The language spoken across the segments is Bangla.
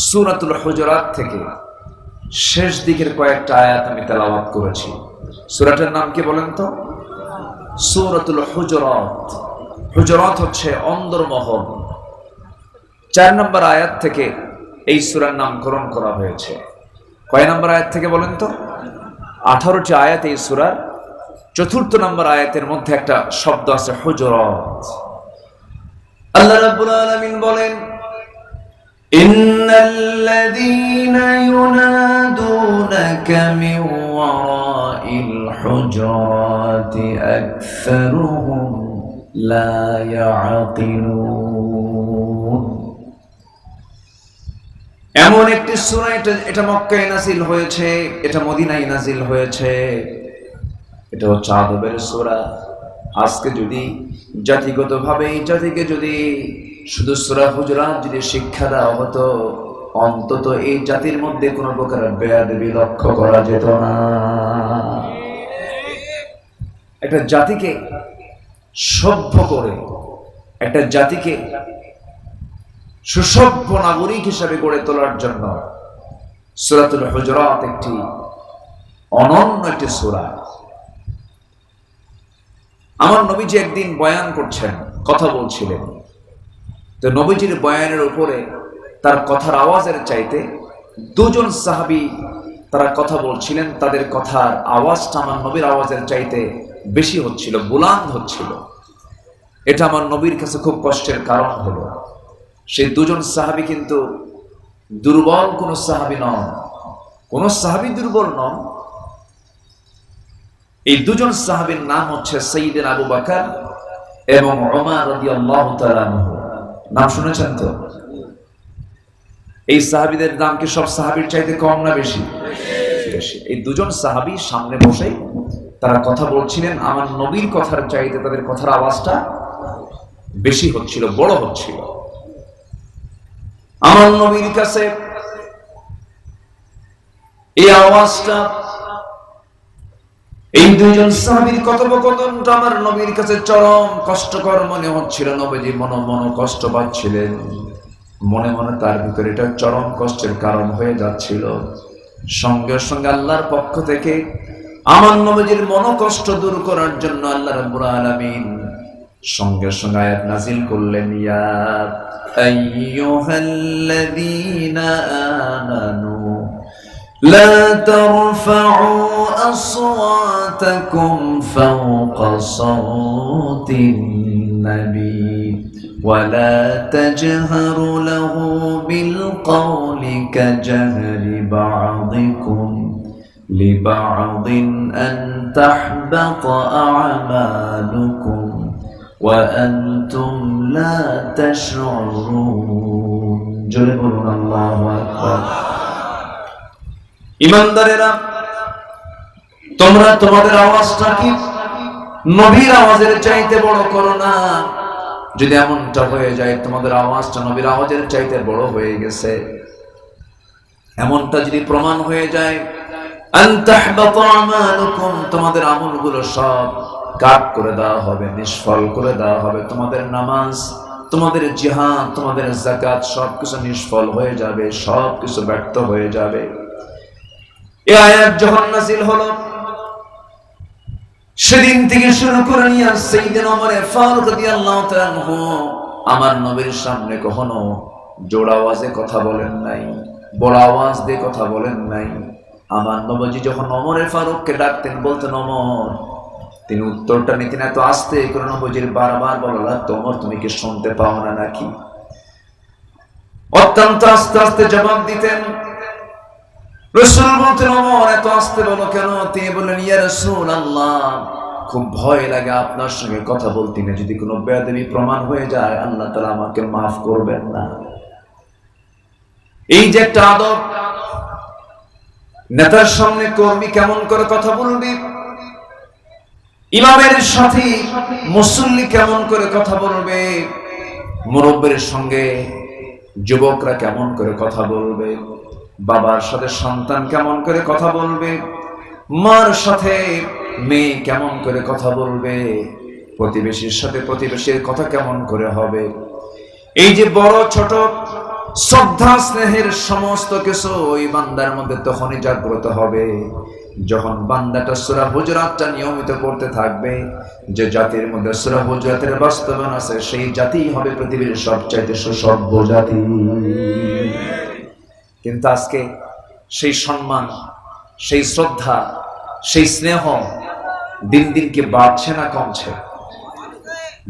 সূরাতুল হুজুরাত থেকে শেষ দিকের কয়েকটা আয়াত আমি তেলাওয়াত করেছি। সূরাটার নাম কি বলেন তো? সূরাতুল হুজুরাত। হুজুরাত হচ্ছে অন্দরমহল। 4 নম্বর আয়াত থেকে এই সূরার নামকরণ করা হয়েছে। কয় নম্বর আয়াত থেকে বলেন তো? 18টি আয়াত এই সূরার। 4র্থ নম্বর আয়াতের মধ্যে একটা শব্দ আছে হুজুরাত। আল্লাহ রাব্বুল আলামিন বলেন, ইন্নাল্লাযীনা ইউনাদুনাকা মিন ওয়ারাইল হুজুরাতি আকসারুহুম লা ইয়াকিলুন। এমন একটি সূরা, এটা মক্কায় নাযিল হয়েছে, এটা মদিনায় নাযিল হয়েছে। এটা হচ্ছে আদবের সূরা। আজকে যদি জাতিগতভাবে এই জাতিকে যদি শুধু সূরা হুজুরাত যদি শিক্ষা দেওয়া হতো, অন্তত এই জাতির মধ্যে কোনো প্রকার বেয়াদবি লক্ষ্য করা যেত না। একটা জাতিকে সভ্য করে, একটা জাতিকে সুসভ্য নাগরিক হিসেবে গড়ে তোলার জন্য সূরাতুল হুজুরাত একটি অনন্য একটি সূরা। আমার নবীজি একদিন বয়ান করছেন, কথা বলছিলেন। তো নবীজির বয়ানের উপরে তার কথার আওয়াজের চাইতে দুজন সাহাবী তারা কথা বলছিলেন, তাদের কথার আওয়াজটা আমার নবীর আওয়াজের চাইতে বেশি হচ্ছিল, বুলান্দ হচ্ছিল। এটা আমার নবীর কাছে খুব কষ্টের কারণ হলো। সেই দুজন সাহাবী কিন্তু দুর্বল কোন সাহাবী নন, কোন সাহাবী দুর্বল নন। এই দুজন সাহাবীর নাম হচ্ছে সাইয়েদনা আবু বকর এবং ওমর রাদিয়াল্লাহু তাআলা আনহু। নাম শুনেছেন তো? এই সাহাবীদের নাম কি সব সাহাবীর চাইতে কম না বেশি? বেশি। এই দুজন সাহাবী সামনে বসে তারা কথা বলছিলেন, আমার নবীর কথার চাইতে তাদের কথার আওয়াজটা বেশি হচ্ছিল, বড় হচ্ছিল। আমার নবীর কাছে এই আওয়াজটা, এই দুইজন সাহাবীর কথোপকথনটা আমার নবীর কাছে চরম কষ্টকর মনে হচ্ছিল। নবীজি মনে কষ্ট পাচ্ছিলেন, মনে মনে তার ভিতরে এটা চরম কষ্টের কারণ হয়ে যাচ্ছিল। সঙ্গে সঙ্গে আল্লাহর পক্ষ থেকে আমার নবীজির মনোকষ্ট দূর করার জন্য আল্লাহ রাব্বুল আলামিন সঙ্গে সঙ্গে আয়াত নাযিল করলেন, ইয়া আইয়ুহাল্লাযীনা আমানু لا ترفعوا أصواتكم فوق صوت النبي ولا تجهروا له بالقول كجهر بعضكم لبعض أن تحبط أعمالكم وأنتم لا تشعرون. جل الله أكبر. ইমানদারেরা, তোমরা তোমাদের আওয়াজটা কি নবীর আওয়াজের চাইতে বড় করো না। যদি এমনটা হয়ে যায় তোমাদের আওয়াজটা নবীর আওয়াজের চাইতে বড় হয়ে গেছে, এমনটা যদি প্রমাণ হয়ে যায়, আন তাহবাতু আমালুকুম, তোমাদের আমলগুলো সব কাট করে দেওয়া হবে, নিষ্ফল করে দেওয়া হবে। তোমাদের নামাজ, তোমাদের জিহাদ, তোমাদের যাকাত সবকিছু নিষ্ফল হয়ে যাবে, সবকিছু ব্যর্থ হয়ে যাবে। এই আয়াত যখন নাযিল হলো, সেদিন থেকে শুরু করে নিয়ে সাইয়েদনা ওমর ফারুক রাদিয়াল্লাহু তাআলা আনহু আমার নবীর সামনে কখনো জোর আওয়াজে কথা বলেন নাই, বড় আওয়াজ দিয়ে কথা বলেন নাই। আমার নবীজি যখন ওমর ফারুককে ডাকতেন, বলতেন ওমর, তিনি উত্তরটা নিতেন এত আস্তে করে, নবীজির বারবার বলা লাগতো, ওমর তুমি কি শুনতে পাও না নাকি? অত্যন্ত আস্তে আস্তে জবাব দিতেন। রাসূল বলতেন, ওমর এত আস্তে বলো কেন? তিনি বললেন, ইয়া রাসূলুল্লাহ, খুব ভয় লাগে আপনার সঙ্গে কথা বলতে, না যদি কোনো বেয়াদবি প্রমাণ হয়ে যায় আল্লাহ তাআলা আমাকে মাফ করবেন না। এই যে একটা আদব, নেতার সামনে কর্মী কেমন করে কথা বলবে, ইমামের সাথে মুসল্লি কেমন করে কথা বলবে, মুরব্বির সঙ্গে যুবকরা কেমন করে কথা বলবে, বাবার সাথে সন্তান কেমন করে কথা বলবে, মার সাথে মেয়ে কেমন করে কথা বলবে, প্রতিবেশীর সাথে প্রতিবেশীর কথা কেমন করে হবে, এই যে বড় ছোট শ্রদ্ধা স্নেহের সমস্ত কিছু ওই বান্দার মধ্যে তখনই জাগ্রত হবে যখন বান্দাটা সূরা হুজুরাতটা নিয়মিত পড়তে থাকবে। যে জাতির মধ্যে সূরা হুজুরাতের বাস্তবায়ন আছে সেই জাতিই হবে পৃথিবীর সবচাইতে সুসভ্য জাতি। কিন্তু আজকে সেই সম্মান, সেই শ্রদ্ধা, সেই স্নেহ দিন দিন কি বাড়ছে না কমছে?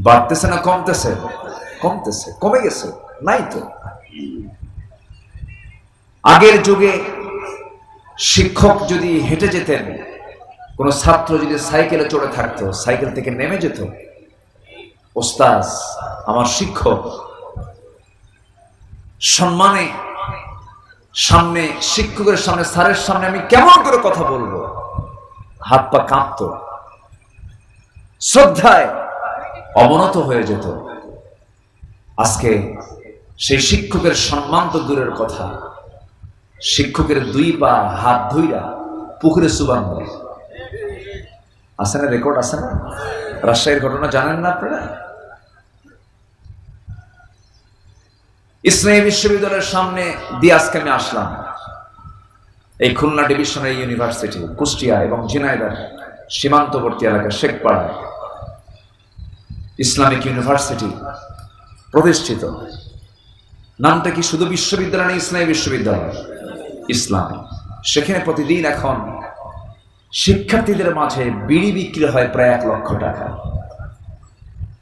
বাড়তেছে না কমতেছে? কমতেছে, কমে গেছে, নাই তো। আগের যুগে শিক্ষক যদি হেঁটে যেতেন, কোন ছাত্র যদি সাইকেলে চড়ে থাকতো, সাইকেল থেকে নেমে যেত, ওস্তাদ আমার শিক্ষক, সম্মানে সামনে শিক্ষকের সামনে, স্যারের সামনে আমি কেমন করে কথা বলবো, হাত পা কাঁপতো, শ্রদ্ধায় অবনত হয়ে যেত। আজকে সেই শিক্ষকের সম্মান তো দূরের কথা, শিক্ষকের দুই পা হাত ধুইরা পুকুরে সুবান দেয়। আছে না, রেকর্ড আছে না? রাজশাহীর ঘটনা জানেন না আপনারা? ইসলামী বিশ্ববিদ্যালয়ের সামনে দিয়ে আজকে আমি আসলাম, এই খুলনা ডিভিশনারি ইউনিভার্সিটি, কুষ্টিয়া এবং ঝিনাইদহ সীমান্তবর্তী এলাকা শেখপাড়ায় ইসলামিক ইউনিভার্সিটি প্রতিষ্ঠিত। নামটা কি শুধু বিশ্ববিদ্যালয় না, ইসলামী বিশ্ববিদ্যালয়, ইসলামী। সেখানে প্রতিদিন এখন শিক্ষার্থীদের মাঝে বিড়ি বিক্রি হয় প্রায় 1 লক্ষ টাকা।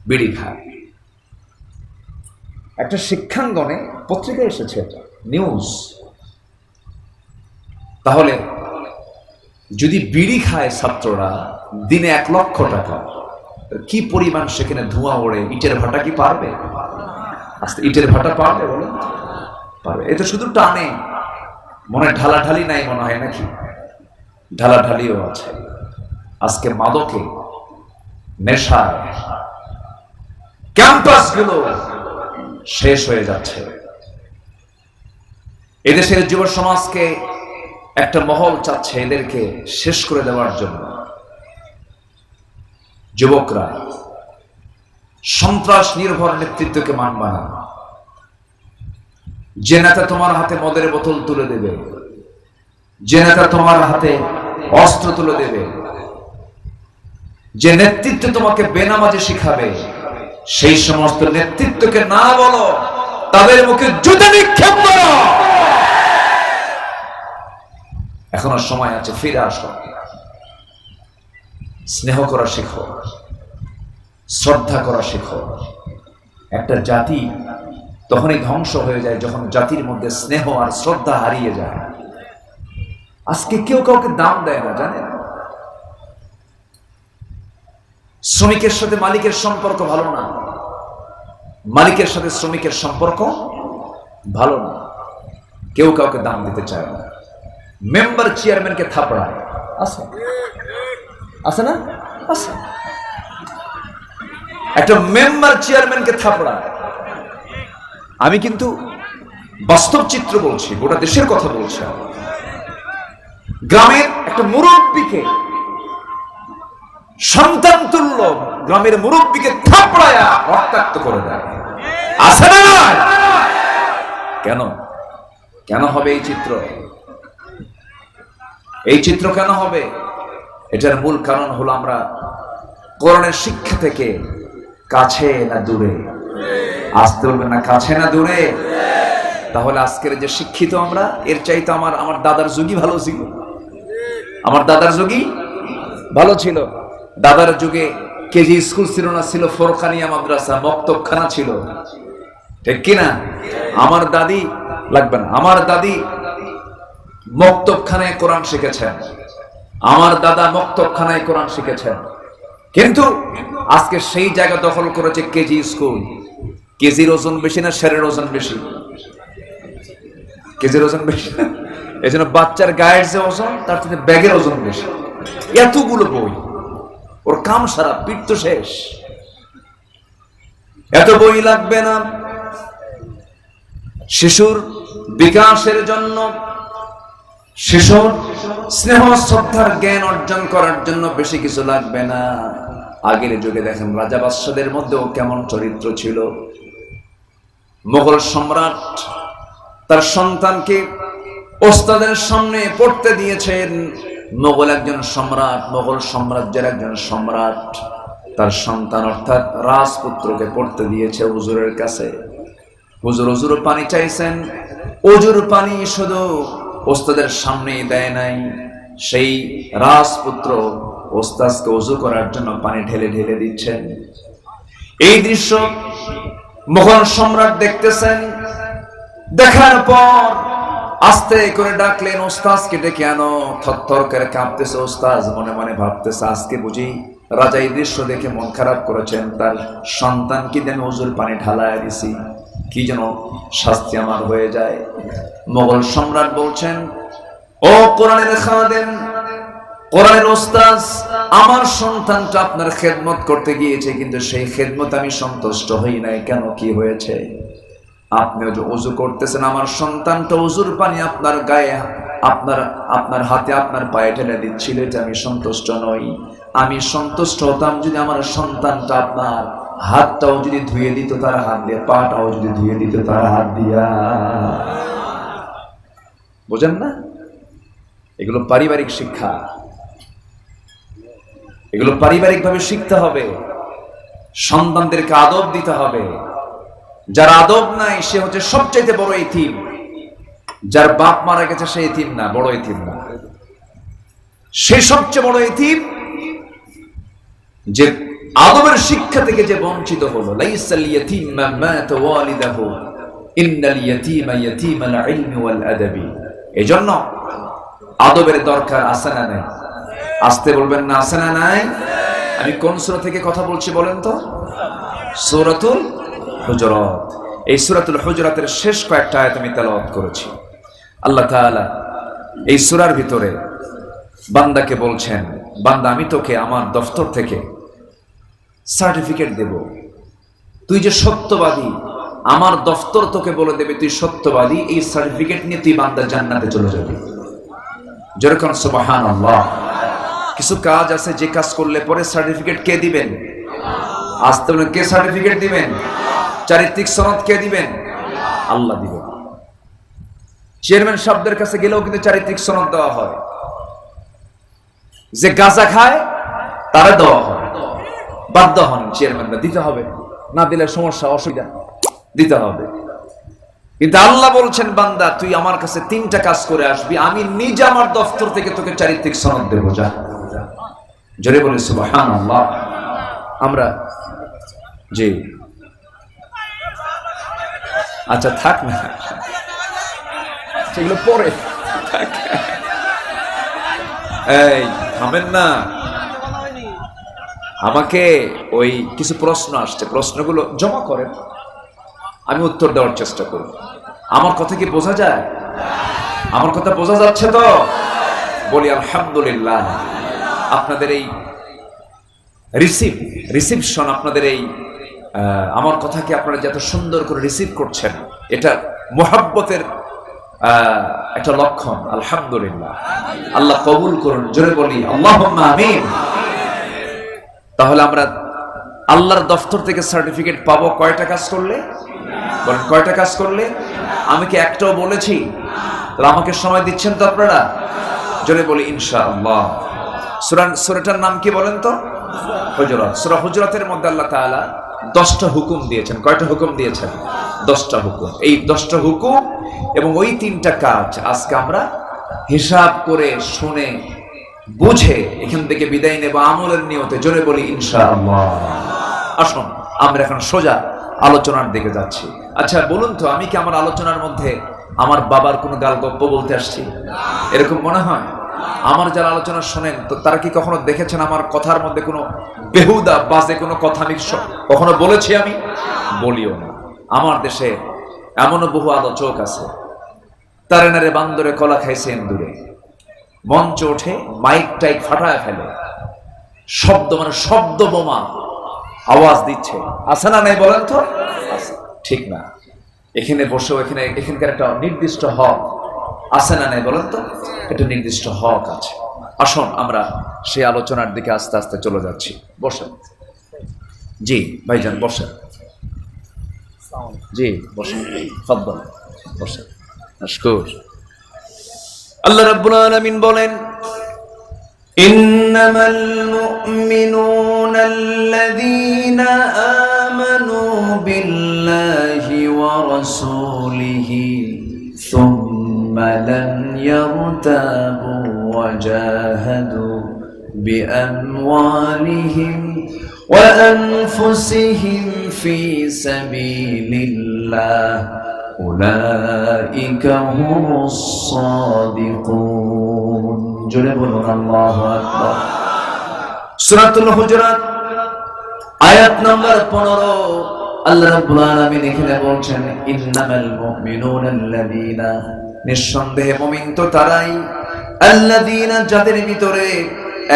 বিড়ি খায়। একটা শিক্ষাঙ্গনে পত্রিকা এসেছে, এটা নিউজ। তাহলে যদি বিড়ি খায় ছাত্ররা দিনে 1 লক্ষ টাকা, কি পরিমাণ সেখানে ধোঁয়া ওড়ে, ইটের ভাটা কি পারবে? আস্তে ইটের ভাটা পারবে বলে? পারবে। এতে শুধু টানে, মনে ঢালাঢালি নাই মনে হয় নাকি? ঢালাঢালিও আছে। আজকে মাদকে, নেশায় ক্যাম্পাসগুলো শেষ হয়ে যাচ্ছে। এদেশের যুব সমাজকে একটা মহল চাচ্ছে এদেরকে শেষ করে দেওয়ার জন্য। যুবকরা সন্ত্রাস নির্ভর নেতৃত্বকে মানবে না। যে নেতা তোমার হাতে মদের বোতল তুলে দেবে, যে নেতা তোমার হাতে অস্ত্র তুলে দেবে, যে নেতৃত্ব তোমাকে বেনামাজি শিখাবে, সেই সমস্ত নেতৃত্বকে না বলো, তাদের মুখে জুতা নিক্ষেপ করো। এখনো সময় আছে, ফিরে আসো, স্নেহ করা শেখো, শ্রদ্ধা করা শেখো। একটা জাতি তখনই ধ্বংস হয়ে যায় যখন জাতির মধ্যে স্নেহ আর শ্রদ্ধা হারিয়ে যায়। আজকে কেউ কাউকে দাম দেয় না, জানেন? শ্রমিকের সাথে মালিকের সম্পর্ক ভালো না, মালিকের সাথে শ্রমিকের সম্পর্ক ভালো না। কেউ কাউকে দাম দিতে চায় না। মেম্বার চেয়ারম্যানকে থাপড়ায়, আছে আছে না? আছে। একটা মেম্বার চেয়ারম্যানকে থাপড়ায়। আমি কিন্তু বাস্তব চিত্র বলছি, গোটা দেশের কথা বলছি। গ্রামের একটা মুরব্বীকে, সন্তান তুল্য গ্রামের মুরব্বীকে থাপড়ায়া রক্তাক্ত করে দেয়। আছে না? কেন? কেন হবে এই চিত্র? এই চিত্র কেন হবে? এটার মূল কারণ হলো আমরা কোরআনের শিক্ষা থেকে কাছে না দূরে। আসতে বলবেন না, কাছে না দূরে। তাহলে আজকের যে শিক্ষিত আমরা, এর চাইতে আমার দাদার যুগই ভালো ছিল। আমার দাদার যুগই ভালো ছিল। দাদার যুগে কেজি স্কুল ছিল না, ছিল ফোরকানিয়া মাদ্রাসা, মক্তবখানা ছিল, ঠিক কিনা? আমার দাদি, লাগবে না, আমার দাদি মক্তবখানায় কোরআন শিখেছেন, আমার দাদা মক্তবখানায় কোরআন শিখেছেন। কিন্তু আজকে সেই জায়গা দখল করেছে কেজি স্কুল। কেজির ওজন বেশি না শেরের ওজন বেশি? কেজির ওজন বেশি। এই জন্য বাচ্চার গায়ের যে ওজন, তার থেকে ব্যাগের ওজন বেশি। এতগুলো বই, ওর কাম সারা, পিঠ তো শেষ। এত বই লাগবে না। শিশুর বিকাশের জন্য, শিশুর স্নেহ শ্রদ্ধার জ্ঞান অর্জন করার জন্য বেশি কিছু লাগবে না। আগের যুগে দেখেন রাজা বাদশাদের মধ্যেও কেমন চরিত্র ছিল। মোগল সম্রাট তার সন্তানকে ওস্তাদের সামনে পড়তে দিয়েছেন। মোগল একজন সম্রাট, মোগল সাম্রাজ্যের একজন সম্রাট তার সন্তান অর্থাৎ রাজপুত্রকে পড়তে দিয়েছে হুজুরের কাছে। হুজুর হুজুর পানি চাইছেন, ওজুর পানি শুধু ওস্তাদের সামনে দেয় নাই, সেই রাজপুত্র ওস্তাদকে ওযু করার জন্য পানি ঢেলে ঢেলে দিচ্ছেন। এই দৃশ্য মোগল সম্রাট দেখতেছেন। দেখার পর আস্তে করে ডাকলেন, ওস্তাদকে ডেকে আনো। থরথর করে কাঁপতেছে ওস্তাদ, মনে মনে ভাবতেছে আজকে বুঝি রাজা এই দৃশ্য দেখে মন খারাপ করেছেন, তার সন্তানকে দেন হুজুর পানি ঢালায় দিছি, কি যেন শাস্তি আমার হয়ে যায়। মোগল সম্রাট বলছেন, ও কোরআনের খাদেম, কোরআনের ওস্তাদ, আমার সন্তানটা আপনার খেদমত করতে গিয়েছে, কিন্তু সেই খেদমত আমি সন্তুষ্ট হই নাই। কেন, কি হয়েছে? আপনি ওযু করতেছেন, আমার সন্তানটা ওযুর পানি আপনার গায়ে, আপনার হাতে, আপনার পায়ে ঢেলে দিচ্ছিল, এটা আমি সন্তুষ্ট নই। আমি সন্তুষ্ট হতাম যদি আমার সন্তানটা আপনার হাতটাও যদি ধুয়ে দিত তার হাত দিয়ে, পাটাও যদি ধুয়ে দিত তার হাত দিয়া। বোঝেন না? এগুলো পারিবারিক শিক্ষা, এগুলো পারিবারিক ভাবে শিখতে হবে। সন্তানদেরকে আদব দিতে হবে। যার আদব নাই সে হচ্ছে সবচাইতে বড় এতিম। যার বাপ মারা গেছে সে এতিম না, বড় এতিম না, সে সবচেয়ে বড় এতিম যে আদবের শিক্ষা থেকে যে বঞ্চিত হলো। লাইসাল ইয়াতীম মান মাতা ওয়ালিদাহু ইন্নাল ইয়াতীমা ইয়াতীমাল ইলমি ওয়াল আদাবি। এজন্য আদবের দরকার আছে না নাই? আসতে বলবেন না, আছে না নাই? আমি কোন সূরা থেকে কথা বলছি বলেন তো? সূরাতুল হুজুরাত। এই সূরাতুল হুজুরাতের শেষ কয়েকটা আয়াত আমি তেলাওয়াত করেছি। আল্লাহ তাআলা এই সূরার ভিতরে বান্দাকে বলছেন, বান্দা আমি তোকে আমার দফতর থেকে সার্টিফিকেট দেব, তুই যে সত্যবাদী, আমার দফতর তোকে বলে দেবে তুই সত্যবাদী। এই সার্টিফিকেট নিয়ে তুই বান্দা জান্নাতে চলে যাবি। যেরকম সুবহানাল্লাহ। কিছু কাজ আছে যে কাজ করলে পরে সার্টিফিকেট কে দিবেন? আসতে বলেন, কে সার্টিফিকেট দিবেন? চারিত্রিক সনদ কে দিবেন? আল্লাহ দিবেন। চেয়ারম্যান সাহেবদের কাছে গেলেও কিন্তু চারিত্রিক সনদ দেওয়া হয়। যে গাঁজা খায় তারা দেওয়া হয়, বাধ্য হন চেয়ারম্যানরা দিতে হবে, না দিলে সমস্যা, অসুবিধা, দিতে হবে। কিন্তু আল্লাহ বলছেন, বান্দা তুই আমার কাছে তিনটা কাজ করে আসবি, আমি নিজে আমার দফতর থেকে তোকে চারিত্রিক সনদ দেবো। যা, জোরে বলি সুবহানাল্লাহ। আমরা জি, আচ্ছা থাক না, সেগুলো পরে এই থামেন না। আমাকে ওই কিছু প্রশ্ন আসছে, প্রশ্নগুলো জমা করেন, আমি উত্তর দেওয়ার চেষ্টা করব। আমার কথা কি বোঝা যায়? আমার কথা বোঝা যাচ্ছে তো? বলি আলহামদুলিল্লাহ। আপনাদের এই রিসিপশন, আপনাদের এই আমার কথাকে আপনারা যত সুন্দর করে রিসিভ করছেন, এটা মুহাব্বতের একটা লক্ষণ। আলহামদুলিল্লাহ, আল্লাহ কবুল করুন। জোরে বলি আল্লাহুম্মা আমিন। তাহলে আমরা আল্লাহর দফতর থেকে সার্টিফিকেট পাবো কয়টা কাজ করলে? বলেন কয়টা কাজ করলে? আমি কি একটাও বলেছি? তাহলে আমাকে সময় দিচ্ছেন তো আপনারা? জোরে বলি ইনশাআল্লাহ। সূরাটার নাম কি বলেন তো? হুজুরাত। সূরা হুজুরাতের মধ্যে আল্লাহ তাআলা 10টা হুকুম দিয়েছেন। কয়টা হুকুম দিয়েছেন? 10টা হুকুম। এই 10টা হুকুম এবং ওই 3টা কাজ আজকে আমরা হিসাব করে শুনে বুঝে এখান থেকে বিদায় নেব আমলের নিয়তে। জোরে বলি ইনশাআল্লাহ। আসুন আমরা এখন সোজা আলোচনার দিকে যাচ্ছি। আচ্ছা বলুন তো, আমি কি আমার আলোচনার মধ্যে আমার বাবার কোনো গাল গপ্প বলতে আসছি? এরকম মনে হয়? আমার যারা আলোচনা শোনেন তো তারা কি কখনো দেখেছেন আমার কথার মধ্যে কোনো বেহুদা বাজে কোনো কথা আমি কখনো বলেছি? আমি বলিও না। আমার দেশে এমনও বহু আলোচক আছে, তারে নারে বান্দরে কলা খাইছে এন্দুরে, মঞ্চ ওঠে মাইক টাইক ফাটায় ফেলে, শব্দ মানে শব্দ বোমা আওয়াজ দিচ্ছে। আছে না নাই বলেন তো? ঠিক না? এখানে বসেও এখানকার একটা নির্দিষ্ট হক আছে না নাই বলেন তো? একটা নির্দিষ্ট হক আছে। আসুন আমরা সেই আলোচনার দিকে আস্তে আস্তে চলে যাচ্ছি। বসেন। জি ভাইজান বসেন। জি বসেন, ফাদ্দাল বসেন। মাশকুর। আল্লাহ রাব্বুল আলামিন বলেন, ইন্নামাল মুমিনুনা আল্লাযীনা আমানু বিল্লাহি ওয়া রাসূলিহি সুম্মা লাম ইয়ারতাবু ওয়া জাহাদু বিআমওয়ালিহিম ওয়া আনফুসিহিম ফি সাবিলিল্লাহ উলাইকা হুমুস সাদিকুন। জোরে বলুন আল্লাহু আকবার। সূরাতুল হুজুরাত আয়াত নাম্বার 15। আল্লাহ রাব্বুল আলামিন এখানে বলছেন, ইন্নামাল মুমিনুনা আল্লাযীনা, নিঃসন্দেহে মুমিন তো তারাই, আল্লাযীনা, যাদের ভিতরে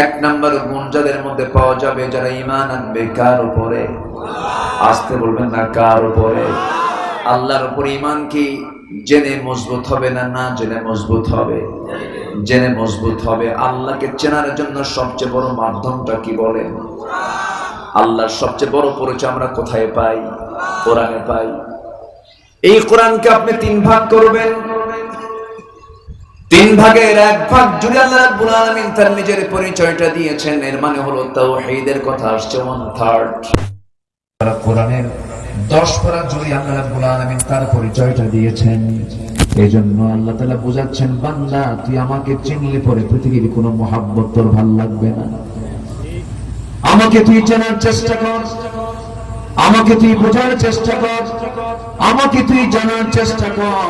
এক নাম্বার গুণ যাদের মধ্যে পাওয়া যাবে, যারা ঈমান আনবে কার উপরে? আস্তে বলবেন না, কার উপরে? আল্লাহর উপর ঈমান কি জেনে মজবুত হবে না না জেনে মজবুত হবে? জেনে মজবুত হবে। আল্লাহকে চেনার জন্য সবচেয়ে বড় মাধ্যমটা কি বলেন? আল্লাহর সবচেয়ে বড় পরিচয় আমরা কোথায় পাই? কোরআনে পাই। এই কোরআনকে আপনি 3 ভাগ করবেন। 3 ভাগের 1 ভাগ জুড়ে আল্লাহ রাব্বুল আলামিন তার নিজের পরিচয়টা দিয়েছেন। এর মানে হলো তাওহীদের কথা আসছে 1/3। কোরআনের 10 পারা জুড়ে আল্লাহ রাব্বুল আলামিন তার পরিচয়টা দিয়েছেন। এইজন্য আল্লাহ তাআলা বুঝাচ্ছেন, বান্দা তুই আমাকে চিনলে পরে পৃথিবীর কোনো মহব্বত তোর ভালো লাগবে না। আমাকে তুই চেনার চেষ্টা কর, আমাকে তুই বোঝার চেষ্টা কর, আমাকে তুই জানার চেষ্টা কর।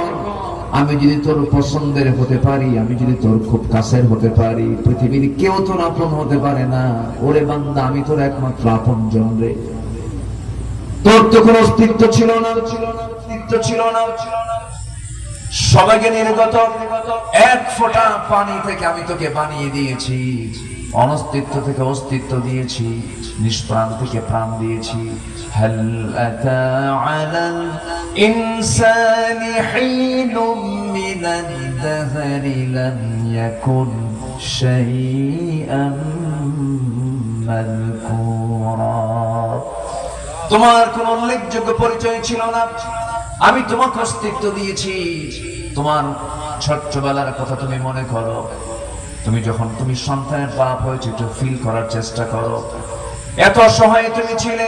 আমি যদি তোর পছন্দের হতে পারি, আমি যদি তোর খুব কাছের হতে পারি, পৃথিবীর কেউ তোর আপন হতে পারে না। ওরে বান্দা, আমি তোর একমাত্র আপনজন রে। তোর তো কোনো অস্তিত্ব ছিল না, সবাইকে নির্গত। 1 ফোঁটা পানি থেকে আমি তোকে বানিয়ে দিয়েছি, অনস্তিত্ব থেকে অস্তিত্ব দিয়েছি, নিষ্প্রাণ থেকে প্রাণ দিয়েছি। হাল আতা আলাল ইনসানি হিনুম মিনাদ দাহরি লাম ইয়াকুন শাইআম মাযকুরা। তোমার কোন উল্লেখযোগ্য পরিচয় ছিল না, আমি তোমাকে অস্তিত্ব দিয়েছি। তোমার ছোট্টবেলার কথা তুমি মনে করো। তুমি সন্তানের বাপ হয়েছে, একটু ফিল করার চেষ্টা করো। এত অসহায় তুমি ছিলে।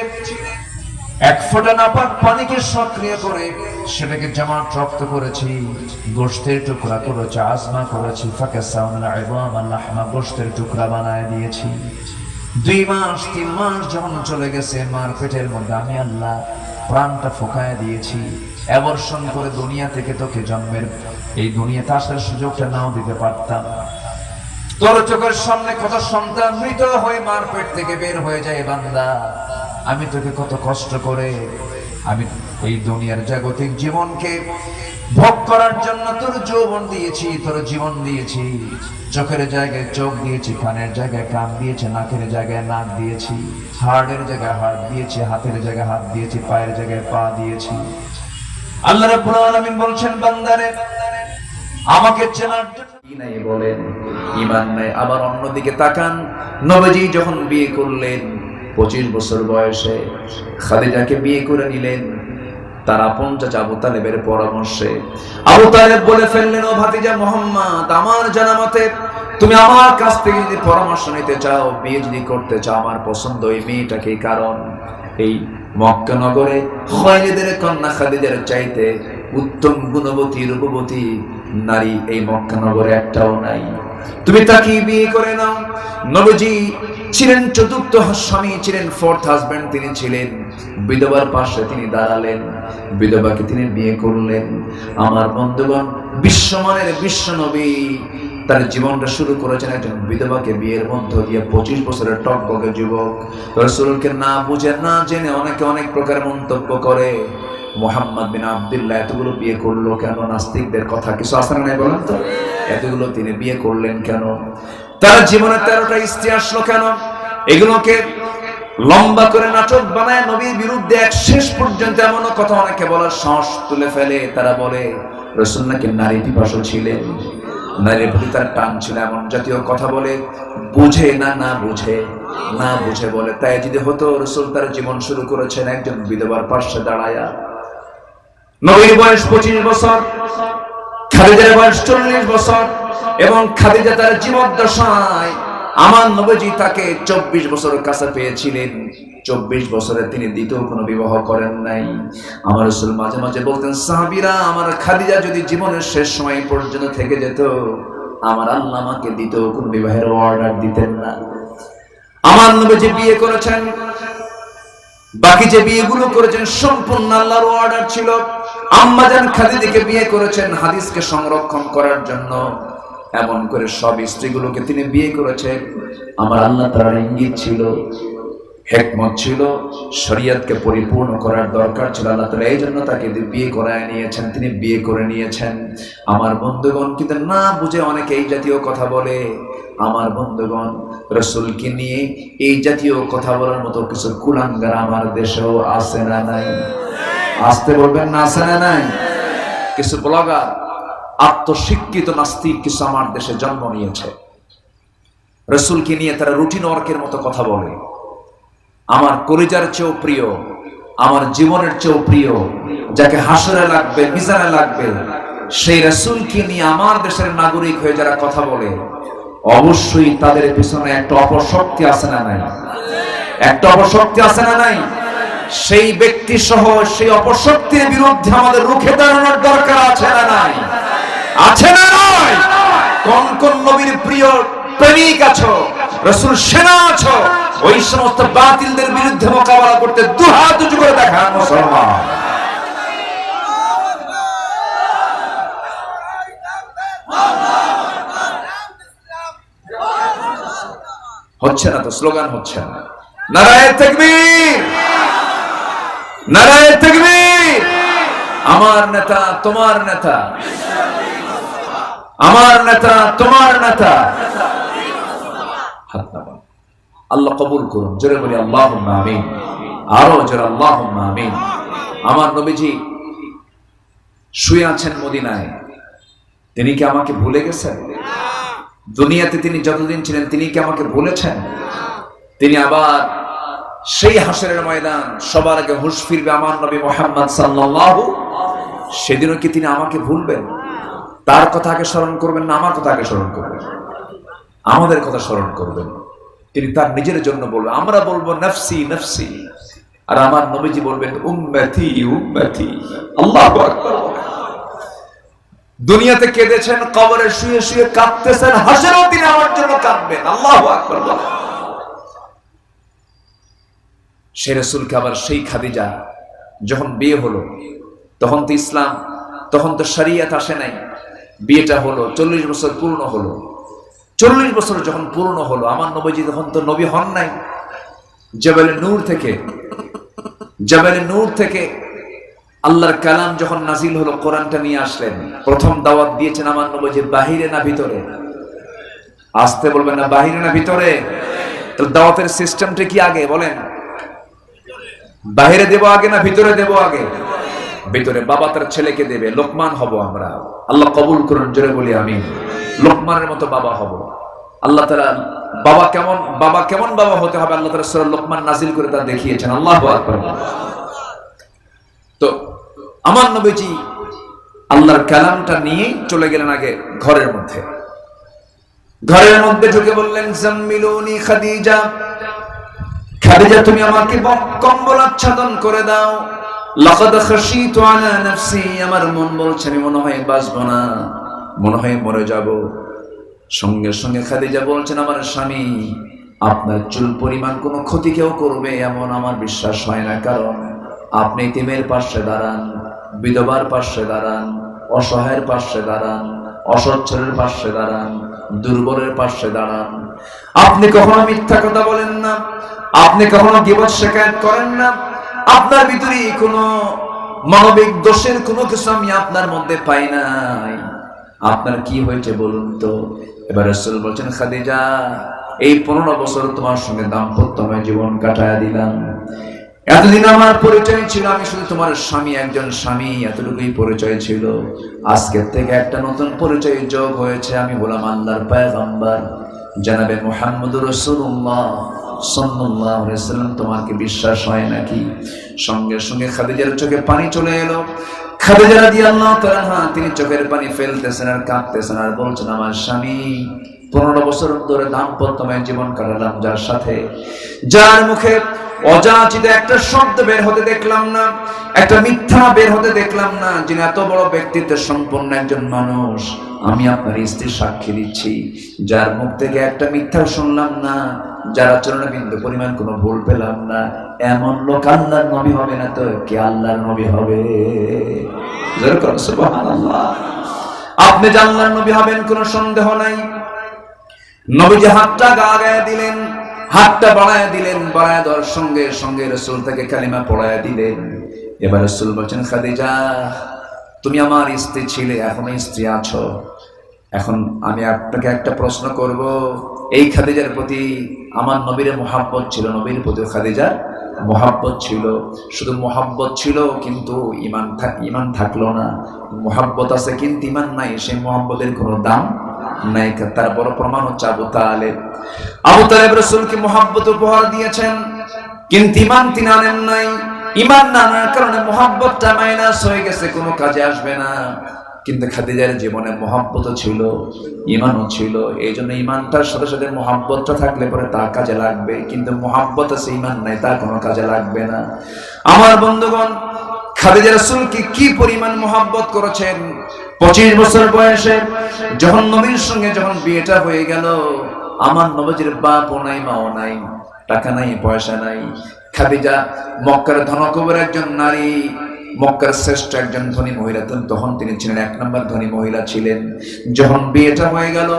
1 ফোঁটা নাপাক পানিকে সক্রিয় করে সেটাকে জামাত রক্ত করেছি, গোশতের টুকরা করেছি, আজমা করেছি, ফাকাসাউনাল ইবাম লাহমা, গোশতের টুকরা বানায় দিয়েছি। 2 মাস 3 মাস যখন চলে গেছে, মার পেটের মধ্যে আমি আল্লাহ প্রাণটা ফোকায় দিয়েছি। অ্যাবর্শন করে দুনিয়া থেকে তোকে জন্মের, এই দুনিয়াতে আসার সুযোগটা নাও দিতে পারতাম। তোর চোখের সামনে কত সন্তান মৃত হয়ে মার পেট থেকে বের হয়ে যায়। বান্দা, আমি তোকে কত কষ্ট করে আমি এই দুনিয়ার জাগতিক জীবনকে ভোগ করার জন্য তোর যৌবন দিয়েছি, তোর জীবন দিয়েছি। চোখের জায়গায় চোখ দিয়েছি, কানের জায়গায় কান দিয়েছি, নাকের জায়গায় নাক দিয়েছি, হাড়ের জায়গায় হাড় দিয়েছি, হাতের জায়গায় হাত দিয়েছি, পায়ের জায়গায় পা দিয়েছি। আল্লাহ রাব্বুল আলামিন বলছেন, বান্দারে আমাকে চেনার জন্য নাই বলেন, ঈমান নাই। আবার অন্যদিকে তাকান, নবীজি যখন বিয়ে করলেন 25 বছর বয়সে, খাদিজাকে বিয়ে করে নিলেন তার আপন চাচা আবু তালেবের পরামর্শে। আবু তালেব বলে ফেললেন, ও ভাতিজা মুহাম্মদ, আমার জানা মতে তুমি আমার কাছ থেকে যদি পরামর্শ নিতে চাও, বিয়ে যদি করতে চাও, আমার পছন্দ এই মেয়েটাকে। কারণ এই মক্কা নগরে খালিদের কন্যা খাদিজার চাইতে উত্তম গুণবতী রূপবতী নারী এই মক্কা নগরে একটাও নাই। তুমি তাকে বিয়ে করে নাও। নবীজি ছিলেন 4র্থ স্বামী, ছিলেন 4th হাজবেন্ড তিনি ছিলেন। বিধবার পাশে তিনি দাঁড়ালেন, বিধবাকে তিনি বিয়ে করলেন। আমার বন্ধুগণ, বিশ্বমানের বিশ্ব নবী তার জীবনটা শুরু করেছেন একজন বিধবাকে বিয়ের মধ্য দিয়ে। 25 বছরের টকবকে যুবক রাসূলকে না বুঝে না জেনে অনেকে অনেক প্রকার মন্তব্য করে। মুহাম্মদ বিন আব্দুল্লাহ এতগুলো বিয়ে করলো কেন? নাস্তিকদের কথা কিছু আছে না বলেন তো? এতগুলো তিনি বিয়ে করলেন কেন? তার জীবনে 13টা স্ত্রী আসলো কেন? এগুলোকে লম্বা করে নাটক বানায় নবীর বিরুদ্ধে এক শেষ পর্যন্ত এমন কথা অনেকে বলার সাহস তুলে ফেলে। তারা বলে রাসূল নাকি নারী পিপাসু ছিলেন, নারীর প্রতি তার টান ছিল, এমন জাতীয় কথা বলে। বুঝে না বুঝে বলে। তাই যদি হতো, রাসূল তার জীবন শুরু করেছেন একজন বিধবার পাশে দাঁড়ায়া। নবীর বয়স 25 বছর, খাদিজার বয়স 40 বছর এবং খাদিজা তার জীবদ্দশায় আমার নবীজি তাকে 24 বছর কাছে পেয়েছিলেন। 24 বছরে তিনি দ্বিতীয় কোনো বিবাহ করেন নাই। আমার রাসূল মাঝে মাঝে বলতেন, সাহাবীরা, আমার খাদিজা যদি জীবনের শেষ সময় পর্যন্ত থেকে যেত, আমার আল্লাহ আমাকে দ্বিতীয় কোনো বিবাহের অর্ডার দিতেন না। আমার নবীজি বিয়ে করেছেন, বাকি যে বিয়েগুলো করেছেন সম্পূর্ণ আল্লাহর অর্ডার ছিল। আম্মা জান খাদিজাকে বিয়ে করেছেন হাদিসকে সংরক্ষণ করার জন্য। এমন করে সব স্ত্রীগুলোকে তিনি বিয়ে করেছেন আমার আল্লাহ তাআলার ইঙ্গিত ছিল, হিকমত ছিল, শরীয়তকে পরিপূর্ণ করার দরকার ছিল। আল্লাহ তাআলা এই জন্য তাকে বিয়ে করায় নিয়েছেন, তিনি বিয়ে করে নিয়েছেন। আমার বন্ধুগণ কিন্তু না বুঝে অনেকে এই জাতীয় কথা বলে। আমার বন্ধুগণ, রাসূলকে নিয়ে এই জাতীয় কথা বলার মতো কিছু কুলাঙ্গার আমার দেশেও আছে না নাই? আসতে বলবেন না, আছে না নাই? কিছু ব্লগার, আত্মশিক্ষিত নাস্তিক কিছু আমার দেশে জন্ম নিয়েছে। রাসূলকে নিয়ে তারা রুটিন ওয়ার্কের মতো কথা বলে। আমার কলিজার চেয়েও প্রিয়, আমার জীবনের চেয়েও প্রিয়, যাকে হাসরে লাগবে, মিজানে লাগবে, সেই রাসূলকে নিয়ে আমার দেশের নাগরিক হয়ে যারা কথা বলে, অবশ্যই তাদের পিছনে একটা অপশক্তি আছে না নাই? একটা অপশক্তি আছে না নাই? সেই ব্যক্তি সহ সেই অপশক্তির বিরুদ্ধে আমাদের রুখে দাঁড়ানোর দরকার আছে না নাই? আছে না নাই? কোন কোন নবীর প্রিয় প্রেমিক আছো, রাসূল সেনা আছো, ওই সমস্ত বাতিলদের বিরুদ্ধে মোকাবেলা করতে দুহাত উঁচু করে দেখান মুসলমান। হচ্ছে না তো, স্লোগান হচ্ছে না। নারায়ে তাকবীর, নারায়ে তাকবীর। আমার নেতা তোমার নেতা, আমার নেতা তোমার নেতা। আল্লাহ কবুল করুন, জোরে বলি আল্লাহুম্মা আমিন, আরো জোরে আল্লাহুম্মা আমিন। আমার নবীজি শুয়ে আছেন মদিনায়, তিনি কি আমাকে ভুলে গেছেন? দুনিয়াতে তিনি যতদিন ছিলেন তিনি কি আমাকে ভুলেছেন? তিনি আবার সেই হাসরের ময়দান, সবার আগে হুঁশ ফিরবে আমার নবী মুহাম্মদ সাল্লাল্লাহু, সেদিনও কি তিনি আমাকে ভুলবেন? তার কথা আগে স্মরণ করবেন না আমার কথা আগে স্মরণ করবেন? আমাদের কথা স্মরণ করবেন। তিনি তার নিজের জন্য বলবেন, আমরা বলবো নফসি নফসি, আর আমার নবীজি বলবেন উম্মতি উম্মতি। আল্লাহু আকবার। দুনিয়াতে কেঁদেছেন, কবরে শুয়ে শুয়ে কাঁদতেছেন, হাসরেও তিনি আমার জন্য কাঁদবেন। আল্লাহু আকবার। সে রাসূলকে আবার সেই খাদিজা যখন বিয়ে হলো, তখন তো ইসলাম, তখন তো শরীয়ত আসে নাই, বিয়েটা হলো, 40 বছর পূর্ণ হলো। 40 বছর যখন পূর্ণ হলো, আমার নবীজি তখন তো নবী হন নাই। জাবালে নূর থেকে আল্লাহর কালাম যখন নাজিল হলো, কোরআনটা নিয়ে আসলেন। প্রথম দাওয়াত দিয়েছেন আমার নবীজি বাহিরে না ভিতরে? আসতে বলবেন না, বাহিরে না ভিতরে? তো দাওয়াতের সিস্টেমটা কি আগে বলেন? বাহিরে দেব আগে না ভিতরে দেব আগে? ভিতরে। বাবা তার ছেলেকে দেবে, লোকমান হব আমরা। আল্লাহ কবুল করুন, জোরে বলি আমিন। লোকমানের মতো বাবা হব। আল্লাহ তাআলা বাবা কেমন বাবা হতে হবে আল্লাহ তাআলা সূরা লোকমান নাজিল করে তা দেখিয়েছেন। আল্লাহু আকবার। তো আমার নবীজি আল্লাহর কালামটা নিয়ে চলে গেলেন আগে ঘরের মধ্যে। ঘরের মধ্যে ঢুকে বললেন, জাম্মিলুনি খাদিজা, খাদিজা তুমি আমাকে কম্বল আচ্ছাদন করে দাও। লাকাদ খাশিতু আলা নাফসি, আমার মন বলছে আমি মনে হয় বাঁচবো না, মনে হয় মরে যাব। সঙ্গে সঙ্গে খাদিজা বলছেন, আমার স্বামী, আপনার চুল পরিমাণ কোনো ক্ষতি কেউ করবে এমন আমার বিশ্বাস হয় না, কারণ আপনি ইতিমের পাশে দাঁড়ান, বিধবার পাশে দাঁড়ান, অসহায়ের পাশে দাঁড়ান, অসচ্ছলের পাশে দাঁড়ান, দুর্বলের পাশে দাঁড়ান। আপনি কখনো মিথ্যা কথা বলেন না, আপনি কখনো গীবত শিকায়ত করেন না, আপনার ভিতরে কোনো মানবিক দোষের কোনো কিছু আমি আপনার মধ্যে পাই নাই। আপনার কি হয়েছে বলুন তো? এবার রাসূল বলছেন, খাদিজা, এই 15 বছর তোমার সঙ্গে দাম্পত্যময় জীবন কাটায়া দিলাম। এতদিন আমার পরিচয় ছিল আমি শুধু তোমার স্বামী, একজন স্বামী, এতটুকুই পরিচয় ছিল। আজকের থেকে একটা নতুন পরিচয় যোগ হয়েছে, আমি হলাম আল্লাহর পয়গম্বর জনাবে মুহাম্মদুর রাসূলুল্লাহ সাল্লাল্লাহু আলাইহি ওয়াসাল্লাম। তোমার কি বিশ্বাস হয় নাকি? সঙ্গে সঙ্গে খাদিজার চোখে পানি চলে এলো। খাদিজা রাদিয়াল্লাহু তাআলা আনহা তিনি চোখের পানি ফেলতেছেন আর কাঁদতেছেন আর বলছেন, আমার স্বামী 15 বছর ধরে দাম্পত্যময় জীবন কাটালাম যার সাথে, যার মুখে অযাচিত একটা শব্দ বের হতে দেখলাম না, একটা মিথ্যা বের হতে দেখলাম না, যিনি এত বড় ব্যক্তিত্ব সম্পন্ন একজন মানুষ, আমি আপনার স্ত্রী সাক্ষী দিচ্ছি, যার মুখ থেকে একটা মিথ্যা শুনলাম না, যার আচরণে বিন্দু পরিমাণ কোনো ভুল পেলাম না, এমন লোক আল্লাহর নবী হবে না তো কে আল্লাহর নবী হবে? সুবহানাল্লাহ। আপনি যে আল্লাহর নবী হবেন কোনো সন্দেহ নাই। নবীজি হাতটা গায়ে দিলেন, হাতটা বাড়ায় দিলেন, বাড়ায় দেওয়ার সঙ্গে সঙ্গে রাসূল থেকে কালিমা পড়ায় দিলেন। এবার রাসূল বলছেন, খাদিজা তুমি আমার স্ত্রী ছিলে, এখনো স্ত্রী আছো, এখন আমি আপনাকে একটা প্রশ্ন করব। এই খাদিজার প্রতি আমার নবীর মুহাব্বত ছিল, নবীর প্রতি খাদিজার মুহাব্বত ছিল, শুধু মুহাব্বত ছিল কিন্তু ঈমান থাকলো না। মুহাব্বত আছে কিন্তু ঈমান নাই, সেই মুহাব্বতের কোনো দাম নাই। তার বড় প্রমাণ হচ্ছে আবু তালেব। আবু তালেব রাসূলকে মুহাব্বত উপহার দিয়েছেন কিন্তু ঈমান তিনি আনেন নাই। ঈমান না আনার কারণে মুহাব্বতটা মাইনাস হয়ে গেছে, কোনো কাজে আসবে না। কিন্তু খাদিজার জীবনে মুহাব্বত ছিল, ঈমানও ছিল, এই জন্য ঈমানটার সাথে সাথে মুহাব্বতটা থাকলে পরে তা কাজে লাগবে, কিন্তু মুহাব্বত আছে ঈমান নাই, তা কোনো কাজে লাগবে না। আমার বন্ধুগণ, খাদিজা রাসূলকে কি পরিমাণ মুহাব্বত করেছেন। 25 বছর বয়সে যখন নবীর সঙ্গে যখন বিয়েটা হয়ে গেল, আমার নবীর বাপও নাই, মাও নাই, টাকা নাই, পয়সা নাই। খাদিজা মক্কার ধনকুবের একজন নারী, মক্কার শ্রেষ্ঠ একজন ধনী মহিলা, তখন তিনি ছিলেন 1 নম্বর ধনী মহিলা ছিলেন। যখন বিয়েটা হয়ে গেল,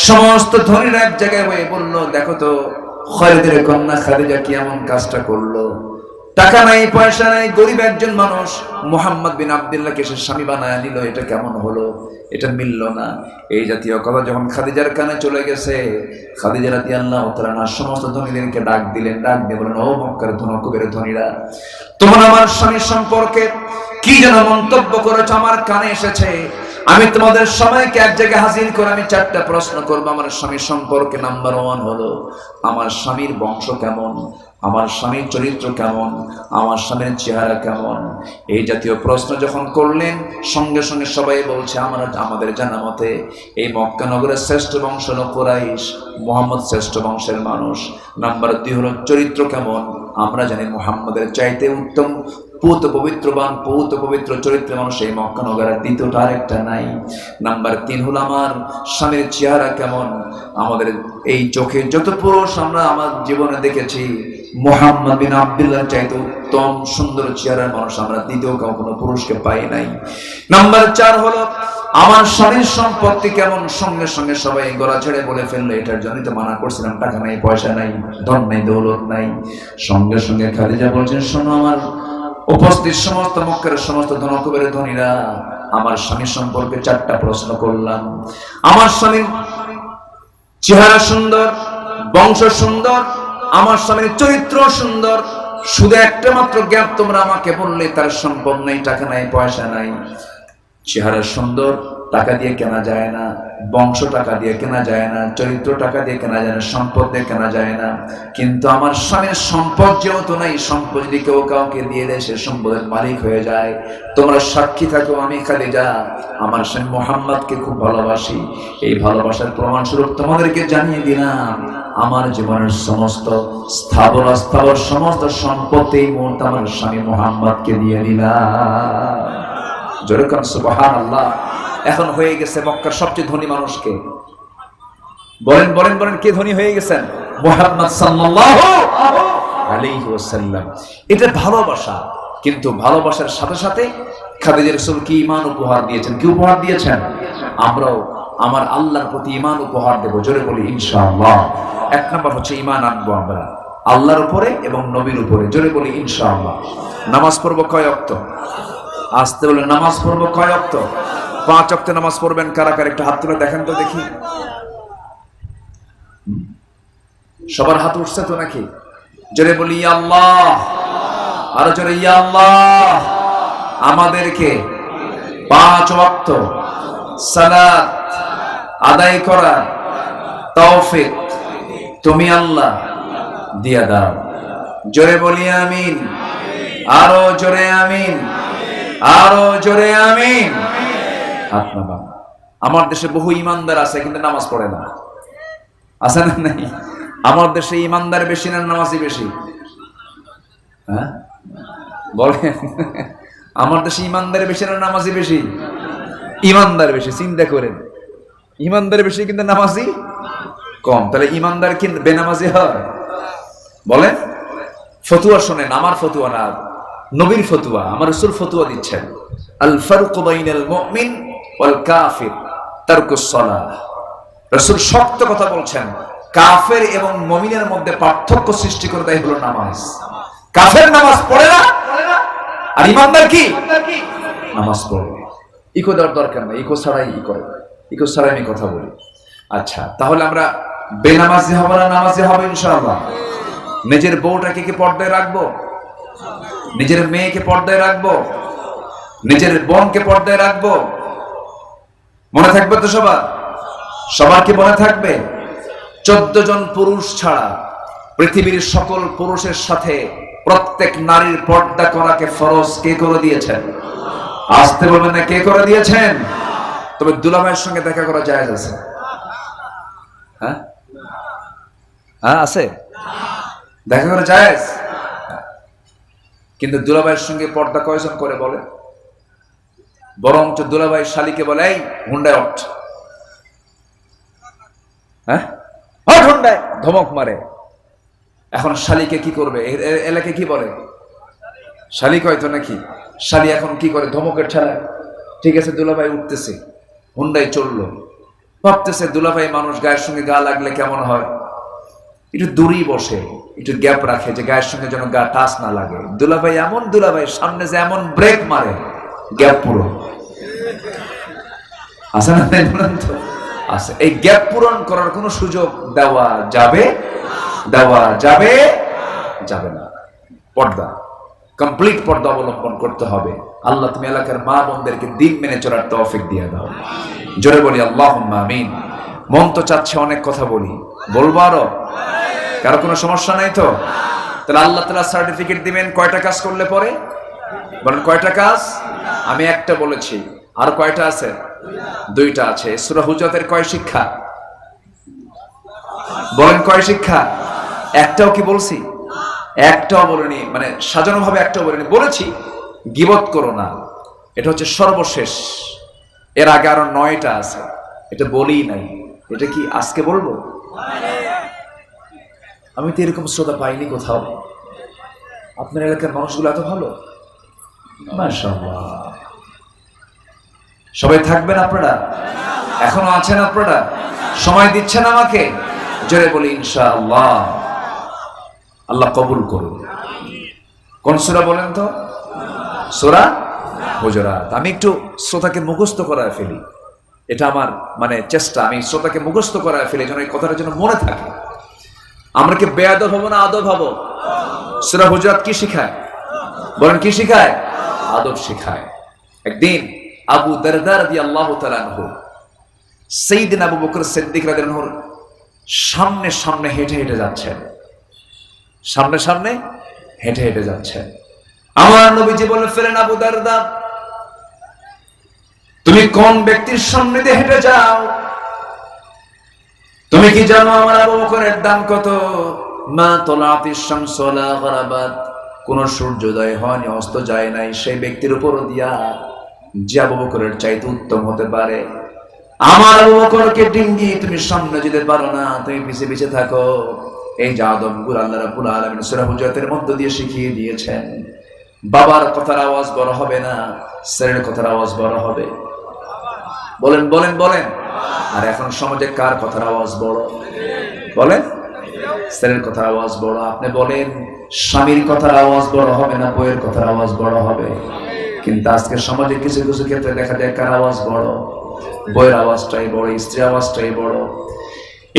সমস্ত ধনীরা এক জায়গায় হয়ে বলল, দেখো তো খালিদের কন্যা খাদিজা কি এমন কাজটা করলো, টাকা নাই, পয়সা নাই, গরিব একজন মানুষ মুহাম্মদ বিন আব্দুল্লাহকে সে স্বামী বানায় নিল, এটা কেমন হলো, এটা মিলল না। এই জাতীয় কথা যখন খাদিজার কানে চলে গেছে, খাদিজা রাদিয়াল্লাহু তাআলা আনহা সমস্ত ধনীদেরকে ডাক দিলেন, ডাক দিয়ে বলেন, ও মক্কার ধনকুবের ধনীরা, তোমরা আমার স্বামী সম্পর্কে কি যেন মন্তব্য করেছো, আমার কানে এসেছে। আমি তোমাদের সবাইকে এক জায়গায় হাজির করে আমি 4টা প্রশ্ন করব আমার স্বামী সম্পর্কে। নাম্বার 1 হলো, আমার স্বামীর বংশ কেমন, আমার স্বামীর চরিত্র কেমন, আমার স্বামীর চেহারা কেমন। এই জাতীয় প্রশ্ন যখন করলেন, সঙ্গে সঙ্গে সবাই বলছে, আমাদের জানা মতে এই মক্কা নগরের শ্রেষ্ঠ বংশ হলো কুরাইশ, মুহাম্মদ শ্রেষ্ঠ বংশের মানুষ। নাম্বার 2 হলো চরিত্র কেমন, আমরা জানি মুহাম্মদের চাইতে উত্তম পূত পবিত্রবান, পূত পবিত্র চরিত্রের মানুষ এই মক্কা নগরের দ্বিতীয়টা আরেকটা নাই। নাম্বার 3 হলো আমার স্বামীর চেহারা কেমন, আমাদের এই চোখে যত পুরুষ আমরা আমার জীবনে দেখেছি, মুহাম্মদ বিন আব্দুল্লাহ চাইতে উত্তম সুন্দর চেহারার মানুষ আমরা দ্বিতীয় কোনো পুরুষকে পাই নাই। নাম্বার 4 হলো আমার স্বামীর সম্পত্তি কেমন। সঙ্গে সঙ্গে সবাই গলা ছেড়ে বলে ফেললো, এটার জন্যই তো মানা করছিলাম, টাকা নাই, পয়সা নাই, ধন নাই, দৌলত নাই। সঙ্গে সঙ্গে খাদিজা বলছেন, শোনো আমার উপস্থিত সমস্ত মক্কার সমস্ত ধনকুবের ধনীরা, আমার স্বামী সম্পর্কে 4টা প্রশ্ন করলাম। আমার স্বামীর চেহারা সুন্দর, বংশ সুন্দর, আমার স্বামীর চরিত্র সুন্দর, শুধু একটা মাত্র গ্যাপ তোমরা আমাকে বললে, তার সম্পদ নাই, টাকা নাই, পয়সা নাই। চেহারা সুন্দর টাকা দিয়ে কেনা যায় না, বংশ টাকা দিয়ে কেনা যায় না, চরিত্র টাকা দিয়ে কেনা যায় না, সম্পদ দিয়ে কেনা যায় না। কিন্তু আমার স্বামীর সম্পদ যেহেতু নাই, সম্পদ যদি কেউ কাউকে দিয়ে দেয়, সে সম্পদের মালিক হয়ে যায়। তোমরা সাক্ষী থাকো, আমি খাদিজা আমার স্বামী মুহাম্মদকে খুব ভালোবাসি। এই ভালোবাসার প্রমাণস্বরূপ তোমাদেরকে জানিয়ে দিলাম, আমার জীবনের সমস্ত স্থাবর অস্থাবর সমস্ত সম্পত্তি এই মুহূর্তে আমার স্বামী মুহাম্মদকে দিয়ে দিলাম। জোরে কান সুবহানাল্লাহ। এখন হয়ে গেছে মক্কার সবচেয়ে ধনী মানুষকে। বলেন বলেন বলেন, কে ধনী হয়ে গেছেন? মুহাম্মদ সাল্লাল্লাহু আলাইহি ওয়াসাল্লাম। এটা ভালোবাসা, কিন্তু ভালোবাসার সাথে সাথে খাদিজা রাসূল কি ঈমান উপহার দিয়েছেন? কি উপহার দিয়েছেন? আমরাও আমার আল্লাহর প্রতি ঈমান উপহার দেব। জোরে বলি ইনশাআল্লাহ। 1 নাম্বার হচ্ছে ঈমান আনবো আমরা আল্লাহর উপরে এবং নবীর উপরে। জোরে বলি ইনশাআল্লাহ। নামাজ পড়ব কয় ওয়াক্ত? আসতে বলে, নামাজ পড়বো কয় ওয়াক্ত? 5 ওয়াক্ত নামাজ পড়বেন। কারা কারা একটু হাত তুলে দেখেন তো দেখি। সবার হাত উঠছে তো নাকি? জোরে বলি ইয়া আল্লাহ, আরো জোরে ইয়া আল্লাহ। আমাদেরকে 5 ওয়াক্ত সালাত আদায় করার তৌফিক তুমি আল্লাহ দিয়া দাও। জোরে বলি আমিন, আরো জোরে আমিন। আরো জোরে আমিন। হাত নামান। আমার দেশে বহু ইমানদার আছে কিন্তু নামাজ পড়ে না, আছে না নাই? আমার দেশে ইমানদার বেশি না নামাজি বেশি? হ্যাঁ বলেন, আমার দেশে ইমানদার বেশি না নামাজি বেশি? ইমানদার বেশি। চিন্তা করেন, ইমানদার বেশি কিন্তু নামাজি কম। তাহলে ইমানদার কি বেনামাজি হয়? বলেন। ফতুয়া শোনেন, আমার ফতুয়া না, নবীর ফতুয়া, আমার রাসূল ফতুয়া দিচ্ছেন। আল ফারকু বাইনাল মুমিন ওয়াল কাফির তারকুস সালাহ। রাসূল শক্ত কথা বলছেন, কাফের এবং মুমিনের মধ্যে পার্থক্য সৃষ্টি করে দেয় হলো নামাজ। কাফের নামাজ পড়ে না, আর ইমানদার কি নামাজ পড়ে। ইকো দেওয়ার দরকার নেই, ইকো ছাড়াই ই করে, ইকো ছাড়াই আমি কথা বলি। আচ্ছা, তাহলে আমরা বেনামাজি হব না নামাজি হব ইনশাআল্লাহ? নিজের বউটাকে কি পর্দায় রাখবো? নিজের মেয়েকে পর্দায় রাখবো? নিজের বোনকে পর্দায় রাখবো? মনে থাকবে তো সবার? সবার কি মনে থাকবে? 14 জন পুরুষ ছাড়া পৃথিবীর সকল পুরুষের সাথে প্রত্যেক নারীর পর্দা করাকে ফরজ কে করে দিয়েছেন? আসতে বলবেন না, কে করে দিয়েছেন? তবে দুলাভাইয়ের সঙ্গে দেখা করা জায়েজ আছে? হ্যাঁ হ্যাঁ আছে, দেখা করা জায়েজ। কিন্তু দুলাভাইয়ের সঙ্গে পর্দা কয়জন করে বলে? বরঞ্চ দুলাভাই শালীকে বলে, এই হুন্ডায় ওঠ, হ্যাঁ ওঠ হুন্ডায়, ধমক মারে। এখন শালীকে কি করবে? এলাকে কি বলে? শালী কয়তো নাকি? শালী এখন কি করে? ধমকের ঠেলায়। ঠিক আছে, দুলাভাই উঠতেছে, হুন্ডায় চললো, ভাবতেছে দুলাভাই মানুষ, গায়ের সঙ্গে গা লাগলে কেমন হয়, একটু দূরেই বসে, একটু গ্যাপ রাখে যে গায়ের সঙ্গে যেন গা টাচ না লাগে। দুলাভাই এমন দুলাভাই সামনে যে এমন ব্রেক মারে, গ্যাপ পুরো আছে না? তো আছে। এই গ্যাপ পূরণ করার কোন সুযোগ দেওয়া যাবে? দেওয়া যাবে যাবে না। পর্দা, কমপ্লিট পর্দা অবলম্বন করতে হবে। আল্লাহ তুমি এলাকার মা বোনদেরকে দিন মেনে চলার তৌফিক দিয়ে দাও। জোরে বলি আল্লাহুম্মা আমিন। মন তো চাচ্ছে অনেক কথা বলি, বলবো আরো? কারো কোনো সমস্যা নাই তো? তাহলে আল্লাহ তাআলা সার্টিফিকেট দিবেন কয়টা কাজ করলে পরে? বলেন কয়টা কাজ? আমি একটা বলেছি, আর কয়টা আছে? দুইটা আছে। সূরা হুজরাতের কয় শিক্ষা? বলেন কয় শিক্ষা? একটাও কি বলছি? একটাও বলিনি, মানে সাজানো ভাবে একটাও বলিনি। বলেছি গীবত করো না, এটা হচ্ছে সর্বশেষ। এর আগে আরো 9টা আছে, এটা বলিই নাই। এটা কি আজকে বলবো? আমি তো এরকম শ্রোতা পাইনি কোথাও। আপনার এলাকার মানুষগুলো এত ভালো, মাশাআল্লাহ। সবাই থাকবেন আপনারা? এখনো আছেন আপনারা? সময় দিচ্ছেন আমাকে? জোরে বলি ইনশাআল্লাহ। আল্লাহ কবুল করুন। কোন সূরা বলেন তো? সূরা হুজুরাত। আমি একটু শ্রোতাকে মুখস্থ করায় ফেলি, এটা আমার মানে চেষ্টা। আমি শ্রোতাকে মুখস্থ করায় ফেলি যেন এই কথাটা যেন মনে থাকে। আমরা কি বেয়াদব হবো না আদব হবো? সূরা হুজুরাত কি শিখায়? বলেন কি শিখায়? আদব শিখায়। একদিন আবু দারদা রাদিয়াল্লাহু তাআলা আনহু সাইয়েদনা আবু বকর সিদ্দিক রাদিয়াল্লাহু আনহুর সামনে সামনে হেঁটে হেঁটে যাচ্ছেন, সামনে সামনে হেঁটে হেঁটে যাচ্ছেন। আমার নবীজি বলে ফেলেন, আবু দারদা তুমি কোন ব্যক্তির সামনে দিয়ে হেঁটে যাও? তুমি কি জানো আমার আবু বকরের দাম কত? মা তলাতিশ শামসু ওয়ালা গরাবাত, কোন সূর্যোদয় হয়নি, অস্ত যায় নাই, সেই ব্যক্তির উপর দিয়া যে আবু বকরের চাইতে উত্তম হতে পারে। আমার আবু বকরকে ডিঙ্গি তুমি সামনে যেতে পারো না, তুমি পিছিয়ে পিছিয়ে থাকো। এই যে আদবগুলো আল্লাহ রাব্বুল আলামিন সূরা হুজুরাতের মধ্য দিয়ে শিখিয়ে দিয়েছেন। বাবার কথার আওয়াজ বড় হবে না, ছেলের কথার আওয়াজ বড় হবে। বলেন বলেন বলেন। আর এখন সমাজে কার কথার আওয়াজ বড়? বলেন ছেলের কথার আওয়াজ বড়। আপনি বলেন স্বামীর কথার আওয়াজ বড় হবে না বউয়ের কথার আওয়াজ বড় হবে? কিন্তু আজকে সমাজে কিছু কিছু ক্ষেত্রে দেখা যায় কার আওয়াজ বড়? বউয়ের আওয়াজটাই বড়, স্ত্রীর আওয়াজটাই বড়।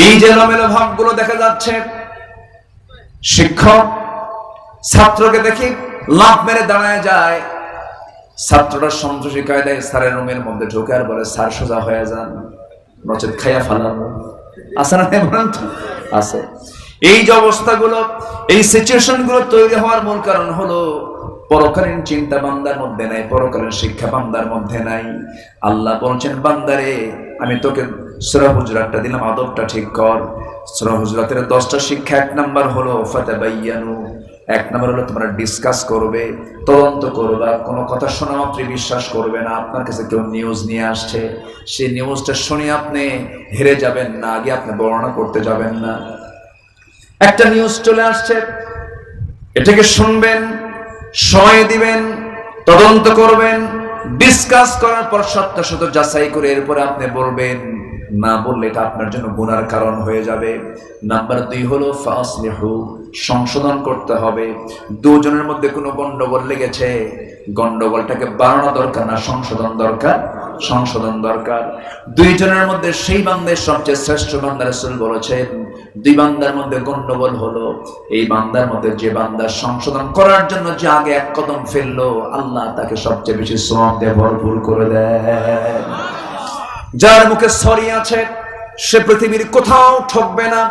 এই যে এলোমেলো ভাবগুলো দেখা যাচ্ছে, শিক্ষক ছাত্রকে দেখি লাফ মেরে দাঁড়ায় যায়, ছাত্রটা সন্ত্রাসী কায়দায় স্যারের রুমের মধ্যে ঢোকে আর বলে স্যার সোজা হয়ে যান, নচেত খাইয়া ফালাবো। আছে না বলেন তো? আছে। এই যে অবস্থাগুলো, এই সিচুয়েশন গুলো তৈরি হওয়ার মূল কারণ হলো পরকালীন চিন্তা বান্দার মধ্যে নাই, পরকালীন শিক্ষা বান্দার মধ্যে নাই। আল্লাহ বলছেন, বান্দারে আমি তোকে সূরা হুজুরাতটা দিলাম, আদবটা ঠিক কর। সূরা হুজুরাতের 10টা শিক্ষা, 1 নাম্বার হলো ফাতাবায়ানু। 1 নাম্বার হলো তোমরা ডিসকাস করবে, তদন্ত করবা, কোনো কথা শোনা মাত্রই বিশ্বাস করবে না। আপনার কাছে কেউ নিউজ নিয়ে আসছে, সেই নিউজটা শুনে আপনি হেরে যাবেন না, আগে আপনি বর্ণনা করতে যাবেন না। একটা নিউজ চলে আসছে, এটাকে শুনবেন, সময় দিবেন, তদন্ত করবেন, ডিসকাস করার পর সত্যাসত্য যাচাই করে এরপরে আপনি বলবেন। না বললে এটা আপনার জন্য গুনার কারণ হয়ে যাবে। নাম্বার 2 হলো ফাসলিহু, সংশোধন করতে হবে। দুজনের মধ্যে কোনো গন্ডগোল লেগেছে, গন্ডগোলটাকে বাড়ানো দরকার না, সংশোধন দরকার, সংশোধন দরকার। দুইজনের মধ্যে সেই বান্দার সবচেয়ে শ্রেষ্ঠ বান্দা, রাসূল বলেছেন 2 বান্দার মধ্যে গন্ডগোল হলো, এই বান্দার মধ্যে যে বান্দা সংশোধন করার জন্য যে আগে 1 কদম ফেললো, আল্লাহ তাকে সবচেয়ে বেশি সওয়াব দিয়ে ভরপুর করে দেয়। যার মুখে সরি আছে, সে পৃথিবীর কোথাও ঠকবে না।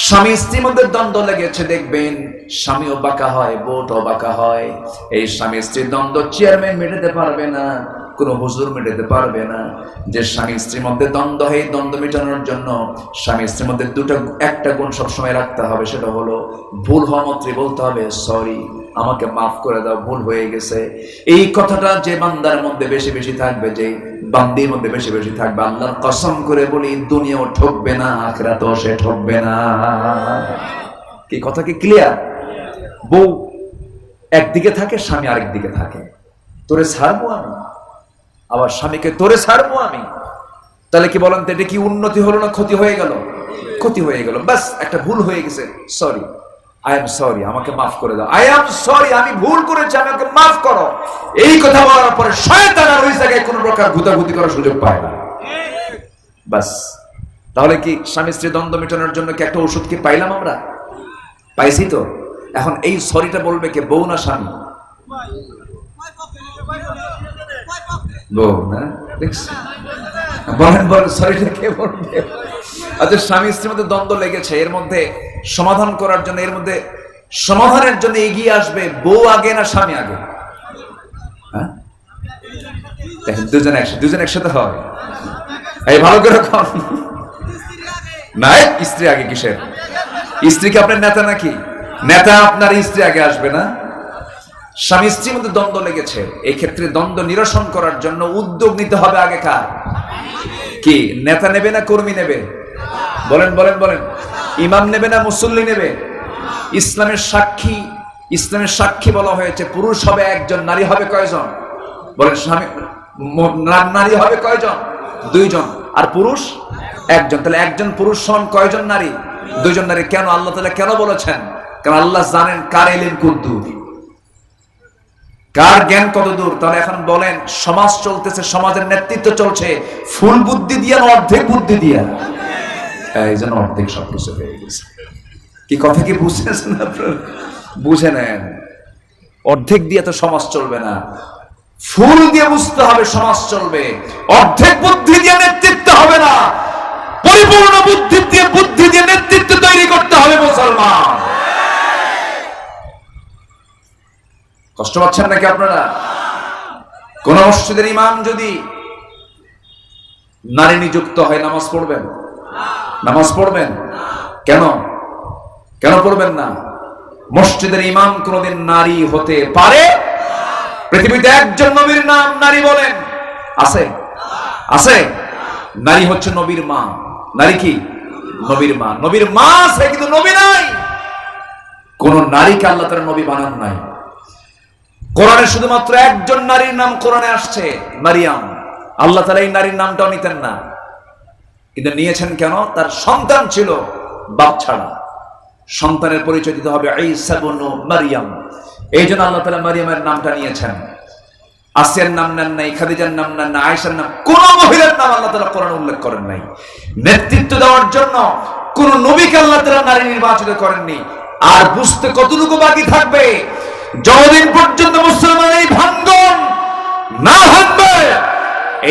স্বামী স্ত্রীর মধ্যে দ্বন্দ্ব লেগেছে, দেখবেন স্বামীও বাঁকা হয়, বউটাও বাঁকা হয়। এই স্বামী স্ত্রীর দ্বন্দ্ব চেয়ারম্যান মেটাতে পারবে না, কোনো হুজুর মেটাতে পারবে না। যে স্বামী স্ত্রীর মধ্যে দ্বন্দ্ব হয়, দ্বন্দ্ব মেটানোর জন্য স্বামী স্ত্রীর মধ্যে একটা গুণ সবসময় রাখতে হবে, সেটা হলো ভুল হওয়া মাত্রই বলতে হবে সরি, আমাকে মাফ করে দাও, ভুল হয়ে গেছে। এই কথাটা যে বান্দার মধ্যে বেশি বেশি থাকবে, যে বান্দির মধ্যে বেশি বেশি থাকবে, আল্লাহর কসম করে বলি দুনিয়াও ঠকবে না, আখিরাতেও সে ঠকবে না। কি কথা কি ক্লিয়ার? বউ একদিকে থাকে, স্বামী আরেক দিকে থাকে। তোরে ছাড়বো আমি, আবার স্বামীকে তোরে ছাড়বো আমি, তাহলে কি বলেন তো, এটা কি উন্নতি হলো না ক্ষতি হয়ে গেল? ক্ষতি হয়ে গেল। বাস একটা ভুল হয়ে গেছে, সরি, আই এম সরি, আমাকে মাফ করে দাও, আই এম সরি, আমি ভুল করেছি, আমাকে মাফ করো। এই কথা বলার পরে শয়তান আর ওই জায়গায় কোনো প্রকার গুতাগুতি করার সুযোগ পায় না। বাস, তাহলে কি স্বামী স্ত্রী দ্বন্দ্ব মেটানোর জন্য কি একটা ওষুধ কি পাইলাম আমরা? পাইছি তো। এখন এই সরিটা বলবে কে, বউ না স্বামী? বউ না? বলেন বলেন, সরিটা কে বলবে? আচ্ছা, স্বামী স্ত্রীর মধ্যে দ্বন্দ্ব লেগেছে, এর মধ্যে সমাধান করার জন্য, এর মধ্যে সমাধানের জন্য এগিয়ে আসবে বউ আগে না স্বামী আগে? হ্যাঁ, দেখেন দুজন একসাথে হয়। এই ভালো করে কন না, স্ত্রী আগে কিসের? স্ত্রী কি আপনার নেতা নাকি? নেতা আপনার স্ত্রী আগে আসবে না? স্বামী স্ত্রীর মধ্যে দ্বন্দ্ব লেগেছে, এই ক্ষেত্রে দ্বন্দ্ব নিরসন করার জন্য উদ্যোগ নিতে হবে আগে কার? কি নেতা নেবে না কর্মী নেবে? বলেন বলেন বলেন, ইমাম নেবে না মুসল্লি নেবে? ইসলামের সাক্ষী বলা হয়েছে, পুরুষ হবে একজন, নারী হবে কয়জন? বলেন, নারী হবে কয়জন? 2 জন, আর পুরুষ 1 জন। তাহলে 1 জন পুরুষ সমান কয়জন নারী? 2 জন নারী। কেন আল্লাহ তাআলা কেন বলেছেন? কারণ আল্লাহ জানেন কার ইলম কতদূর, কার জ্ঞান কত দূর। তাহলে এখন বলেন, সমাজ চলতেছে, সমাজের নেতৃত্ব চলছে ফুল বুদ্ধি দিয়া না অর্ধেক বুদ্ধি দিয়া? এই জন্য অর্ধেক সবকিছু হয়ে গেছে। কি কথা কি বুঝতেছেন আপনারা? বুঝে নেন, অর্ধেক দিয়ে তো সমাজ চলবে না, ফুল দিয়ে বুঝতে হবে সমাজ চলবে। অর্ধেক বুদ্ধি দিয়ে নেতৃত্ব হবে না, পরিপূর্ণ বুদ্ধি দিয়ে নেতৃত্ব তৈরি করতে হবে মুসলমান। কষ্ট পাচ্ছেন নাকি আপনারা? কোন মসজিদের ইমাম যদি নারী নিযুক্ত হয়, নামাজ পড়বেন? নামাজ পড়বেন কেন? কেন পড়বেন না? মসজিদের ইমাম কোনদিন নারী হতে পারে? পৃথিবীতে একজন নবীর নাম নারী বলেন আছে? আছে? নারী হচ্ছে নবীর মা। নারী কি? নবীর মা। নবীর মা আছে, কিন্তু নবী নাই। কোন নারীকে আল্লাহ তাআলা নবী বানান নাই। কোরআনে শুধুমাত্র একজন নারীর নাম কোরআনে আসছে, মারিয়াম। আল্লাহ তাআলা এই নারীর নামটাও নিতেন না, কিন্তু নিয়েছেন কেন? তার সন্তান ছিল, বাপ ছাড়া। সন্তানের পরিচয় দিতে হবে ঈসা ইবনে মারিয়াম। এই জন্য আল্লাহ তাআলা মারিয়ামের নামটা নিয়েছেন। আসিয়ার নাম নেন নাই, খাদিজার নাম নেন না, আয়েশার নাম, কোন মহিলার নাম আল্লাহ তাআলা কোরআনে উল্লেখ করেন নাই। নেতৃত্ব দেওয়ার জন্য কোন নবীকে আল্লাহ তাআলা নারী নির্বাচিত করেননি। আর বুঝতে কতটুকু বাকি থাকবে, যতদিন পর্যন্ত মুসলমান এই ভাঙ্গন না ভাঙবে,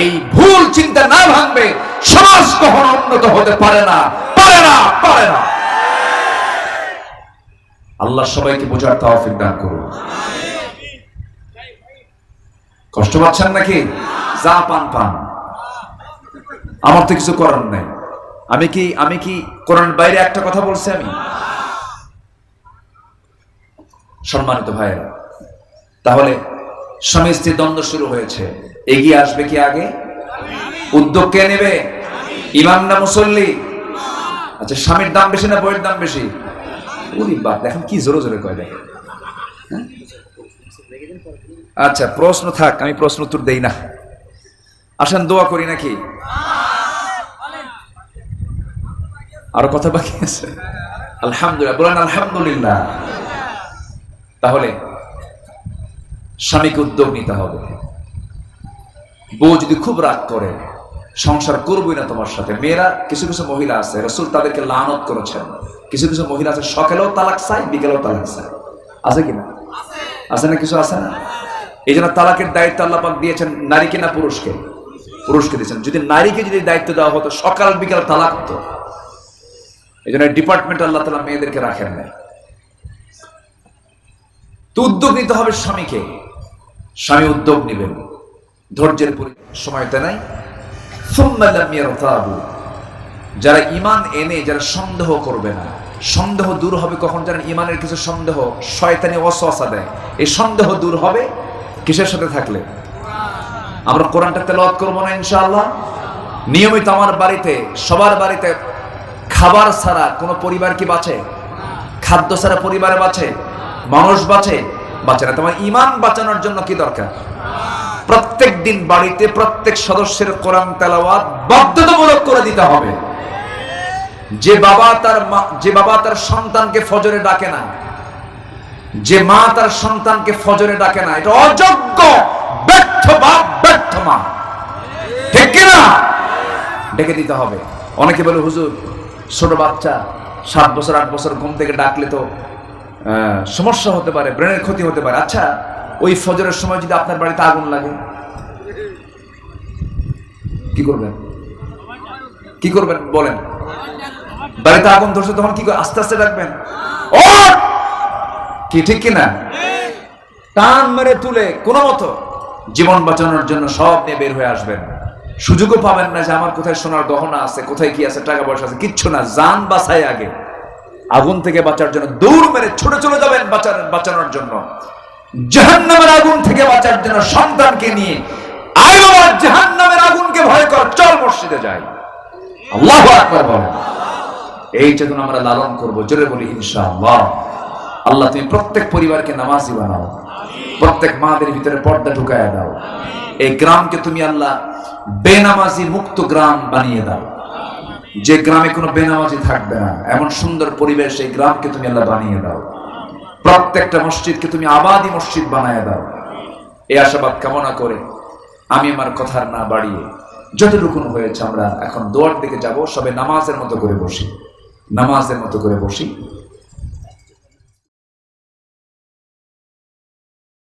এই ভুল চিন্তা না ভাঙবে, সমাজ কখনো উন্নত হতে পারে না, পারে না, পারে না। আল্লাহ সবাইকে বোঝার তৌফিক দান করুন। কষ্ট পাচ্ছেন নাকি? যা পান পান, আমার তো কিছু করার নাই। আমি কি কোরআন বাইরে একটা কথা বলছি? আমি সম্মানিত ভাইয়েরা, তাহলে স্বামী স্ত্রী দ্বন্দ্ব শুরু হয়েছে, এগিয়ে আসবে কি আগে? উদ্যোগ কে নেবে? ইমাম না মুসল্লি? আচ্ছা, স্বামীর দাম বেশি না বইয়ের দাম বেশি? ওরে বাপ, দেখেন কি জোরে জোরে কয়, দেখেন। আচ্ছা, প্রশ্ন থাক, আমি প্রশ্ন উত্তর দেই না। আসেন দোয়া করি নাকি? আরো কথা বাকি আছে? আলহামদুলিল্লাহ বলেন, আলহামদুলিল্লাহ। তাহলে স্বামীকে উদ্যোগ নিতে হবে। বউ যদি খুব রাগ করে, সংসার করবই না তোমার সাথে। মেয়েরা, কিছু কিছু মহিলা আছে, রাসূল তাদেরকে লানত করেছেন। কিছু কিছু মহিলা আছে সকালেও তালাক চায়, বিকেলেও তালাক চায়। আছে কিনা? আছে না? কিছু আছে না? এই জন্য তালাকের দায়িত্ব আল্লাহ পাক দিয়েছেন নারীকে না পুরুষকে? পুরুষকে দিয়েছেন। যদি নারীকে যদি দায়িত্ব দেওয়া হতো, সকাল বিকাল তালাক হতো। এই জন্য ডিপার্টমেন্ট আল্লাহ তাআলা মেয়েদেরকে রাখেন না। তো উদ্যোগ নিতে হবে স্বামীকে। স্বামী উদ্যোগ নেবেন, ধৈর্যের সময়তে নাই। যারা ঈমান এনে যারা সন্দেহ করবে না, সন্দেহ দূর হবে কখন জানেন? ঈমানের কিছু সন্দেহ শয়তানি ওয়াসওয়াসা দেয়, এই সন্দেহ দূর হবে কিসের সাথে থাকলে? আমরা কোরআনটা তেলাওয়াত করব না ইনশাআল্লাহ? নিয়মিত আমার বাড়িতে, সবার বাড়িতে খাবার ছাড়া কোন পরিবার কি বাঁচে? খাদ্য ছাড়া পরিবারে বাঁচে? মানুষ বাঁচে? বাঁচে না। তোমার ঈমান বাঁচানোর জন্য কি দরকার? প্রত্যেক দিন বাড়িতে প্রত্যেক সদস্যের কোরআন তেলাওয়াত বাধ্যতামূলক করে দিতে হবে। যে বাবা তার সন্তানকে ফজরে ডাকে না, যে মা তার সন্তানকে ফজরে ডাকে না, এটা অযোগ্য, ব্যর্থ বাপ, ব্যর্থ মা। ঠিক কিনা? ডেকে দিতে হবে। অনেকে বলে, হুজুর ছোট বাচ্চা 7 বছর 8 বছর ঘুম থেকে ডাকলে তো সমস্যা হতে পারে, ব্রেনের ক্ষতি হতে পারে। আচ্ছা, ওই ফজরের সময় যদি আপনার বাড়িতে আগুন লাগে, কি করবেন? কি করবেন বলেন? বাড়িতে আগুন ধরছে, তখন কি করে? আস্তে আস্তে ডাকবেন, ও কি, ঠিক কিনা? টান মেরে তুলে কোনো মতো জীবন বাঁচানোর জন্য সব নিয়ে বের হয়ে আসবেন। সুযোগও পাবেন না যে আমার কোথায় সোনার গহনা আছে, কোথায় কি আছে, টাকা পয়সা আছে, কিচ্ছু না। জান বাঁচায় আগে। আগুন থেকে বাঁচার জন্য দৌড় মেরে ছুটে চলে যাবেন বাঁচানোর জন্য। জাহান্নামের আগুন থেকে বাঁচার জন্য সন্তানকে নিয়ে, আয় বাবা জাহান্নামের আগুনকে ভয় কর, চল মসজিদে যাই। আল্লাহু আকবার বলেন। এই চেতনা আমরা লালন করব, জোরে বলি ইনশাআল্লাহ। আল্লাহ তুমি প্রত্যেক পরিবারকে নামাজি বানাও, প্রত্যেক মাদের ভিতরে পর্দা ঢুকায় দাও। এই গ্রামকে তুমি আল্লাহ বেনামাজি মুক্ত গ্রাম বানিয়ে দাও। যে গ্রামে কোনো বেনামাজি থাকবে না, এমন সুন্দর পরিবেশ এই গ্রামকে তুমি আল্লাহ বানিয়ে দাও। প্রত্যেকটা মসজিদকে তুমি আবাদি মসজিদ বানিয়ে দাও। এই আশাবাদ কামনা করে আমি আমার কথার না বাড়িয়ে, যতটুকু হয়েছে আমরা এখন দোয়ার দিকে যাব। সবে নামাজের মতো করে বসি, নামাজের মতো করে বসি।